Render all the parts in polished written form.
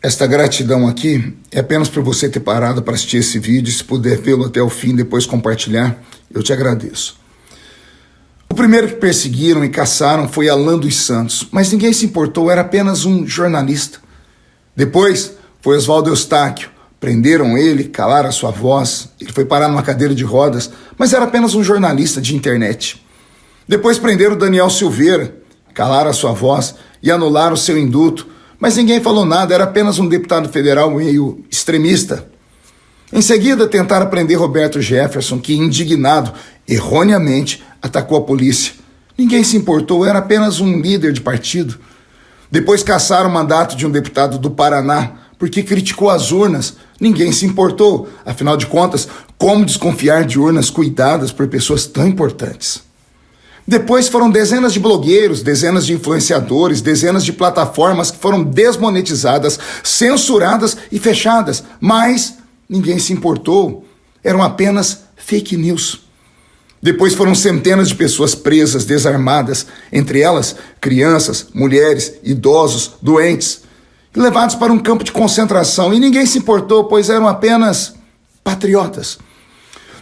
Esta gratidão aqui é apenas por você ter parado para assistir esse vídeo. Se puder vê-lo até o fim e depois compartilhar, eu te agradeço. O primeiro que perseguiram e caçaram foi Alan dos Santos, mas ninguém se importou, era apenas um jornalista. Depois foi Oswaldo Eustáquio. Prenderam ele, calaram a sua voz, ele foi parar numa cadeira de rodas, mas era apenas um jornalista de internet. Depois prenderam Daniel Silveira, calaram a sua voz e anularam o seu indulto, mas ninguém falou nada, era apenas um deputado federal meio extremista. Em seguida, tentaram prender Roberto Jefferson, que, indignado, erroneamente, atacou a polícia. Ninguém se importou, era apenas um líder de partido. Depois caçaram o mandato de um deputado do Paraná, porque criticou as urnas. Ninguém se importou. Afinal de contas, como desconfiar de urnas cuidadas por pessoas tão importantes? Depois foram dezenas de blogueiros, dezenas de influenciadores, dezenas de plataformas que foram desmonetizadas, censuradas e fechadas. Mas ninguém se importou. Eram apenas fake news. Depois foram centenas de pessoas presas, desarmadas, entre elas crianças, mulheres, idosos, doentes, levados para um campo de concentração, e ninguém se importou, pois eram apenas patriotas.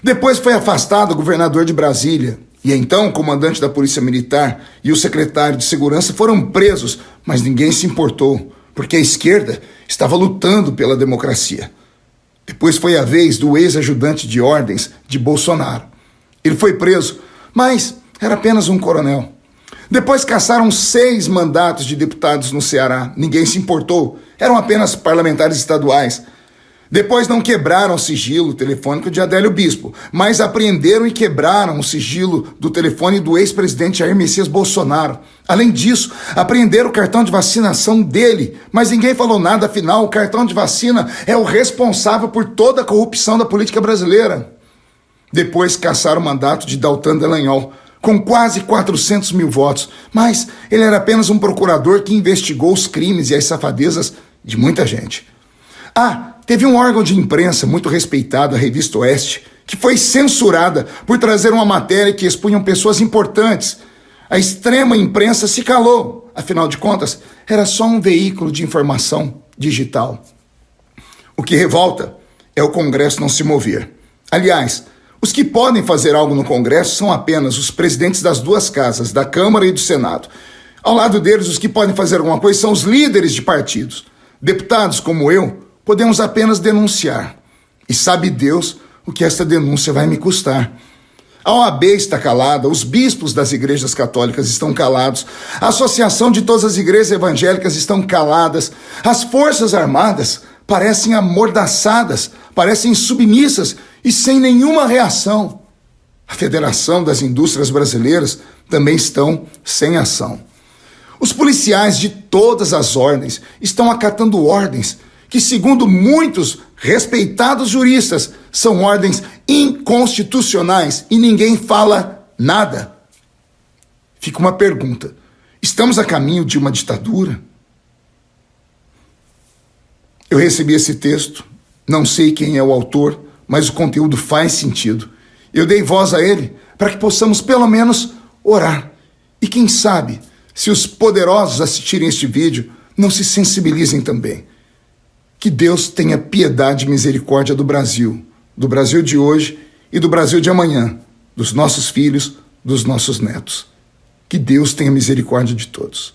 Depois foi afastado o governador de Brasília, e então o comandante da Polícia Militar e o secretário de Segurança foram presos, mas ninguém se importou, porque a esquerda estava lutando pela democracia. Depois foi a vez do ex-ajudante de ordens de Bolsonaro. Ele foi preso, mas era apenas um coronel. Depois caçaram 6 mandatos de deputados no Ceará. Ninguém se importou. Eram apenas parlamentares estaduais. Depois não quebraram o sigilo telefônico de Adélio Bispo, mas apreenderam e quebraram o sigilo do telefone do ex-presidente Jair Messias Bolsonaro. Além disso, apreenderam o cartão de vacinação dele, mas ninguém falou nada, afinal, o cartão de vacina é o responsável por toda a corrupção da política brasileira. Depois caçaram o mandato de Deltan Dallagnol, com quase 400 mil votos, mas ele era apenas um procurador que investigou os crimes e as safadezas de muita gente. Teve um órgão de imprensa muito respeitado, a Revista Oeste, que foi censurada por trazer uma matéria que expunham pessoas importantes. A extrema imprensa se calou, afinal de contas, era só um veículo de informação digital. O que revolta é o Congresso não se mover. Aliás, os que podem fazer algo no Congresso são apenas os presidentes das 2 casas, da Câmara e do Senado. Ao lado deles, os que podem fazer alguma coisa são os líderes de partidos. Deputados como eu, podemos apenas denunciar. E sabe Deus o que esta denúncia vai me custar. A OAB está calada, os bispos das igrejas católicas estão calados, a Associação de todas as igrejas evangélicas estão caladas, as Forças Armadas parecem amordaçadas, parecem submissas e sem nenhuma reação. A Federação das Indústrias Brasileiras também estão sem ação. Os policiais de todas as ordens estão acatando ordens que, segundo muitos respeitados juristas, são ordens inconstitucionais e ninguém fala nada. Fica uma pergunta: estamos a caminho de uma ditadura? Eu recebi esse texto, não sei quem é o autor, mas o conteúdo faz sentido. Eu dei voz a ele para que possamos pelo menos orar. E quem sabe, se os poderosos assistirem este vídeo, não se sensibilizem também. Que Deus tenha piedade e misericórdia do Brasil de hoje e do Brasil de amanhã, dos nossos filhos, dos nossos netos. Que Deus tenha misericórdia de todos.